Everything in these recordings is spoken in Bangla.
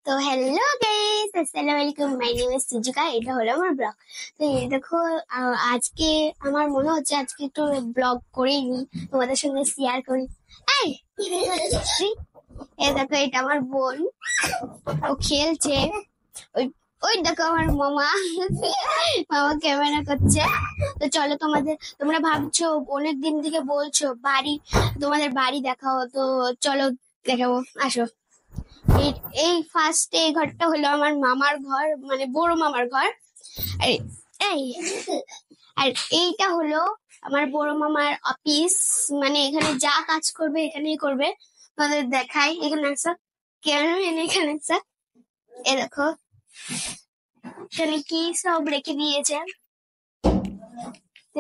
তো হ্যালো গাইস, আসসালামু আলাইকুম। My name is Shizuka. এটা হলো আমার ব্লগ। তো এই দেখো, আজকে আমার মনে হচ্ছে আজকে একটু ব্লগ করেই নি, তোমাদের সঙ্গে শেয়ার করি। এই এই দেখো, এটা আমার বোন, ও খেলছে। ওই ওই দেখো আমার মামা, মামা ক্যামেরা করছে। তো চলো, তোমরা ভাবছো অনেক দিন থেকে বলছো তোমাদের বাড়ি দেখাও, তো চলো দেখাবো, আসো। এই এই ফার্স্টে এই ঘরটা হলো আমার মামার ঘর, মানে বড় মামার ঘর। আর এই আর এইটা হলো আমার বড় মামার অফিস, মানে এখানে যা কাজ করবে এখানেই করবে। তোমাদের দেখাই, এখানে আসা, কেন এখানে আসা, এ দেখো এখানে কি সব রেখে দিয়েছে। তো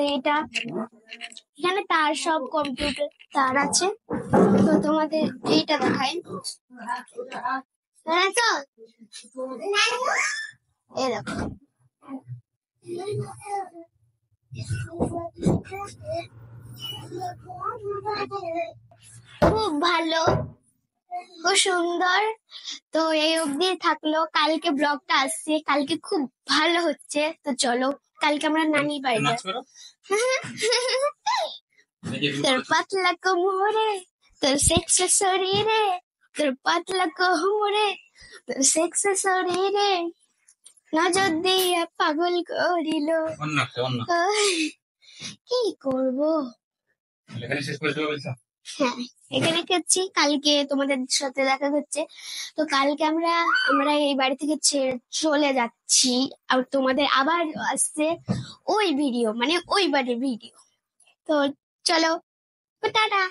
এখানে তার সব কম্পিউটার তার আছে। তো তোমাদের এইটা দেখাই, এই দেখো খুব ভালো, খুব সুন্দর। তো এই অবধি থাকলো, কালকে ব্লগটা আসছে, কালকে খুব ভালো হচ্ছে। তো চলো কালকে আমরা নানি বাড়ি যাবো। তোর পাতলা কোমরে, তোর সেক্সি শরীরে, তোর পাতলা কোমরে, তোর সেক্সি শরীরে নজর দিয়ে পাগল করিল। কি করবো, হ্যাঁ এখানে করছি, কালকে তোমাদের সাথে দেখা হচ্ছে। তো কালকে আমরা এই বাড়ি থেকে চলে যাচ্ছি, আর তোমাদের আবার আসছে ওই ভিডিও, মানে ওই বাড়ির ভিডিও। তো চলো, টাটা।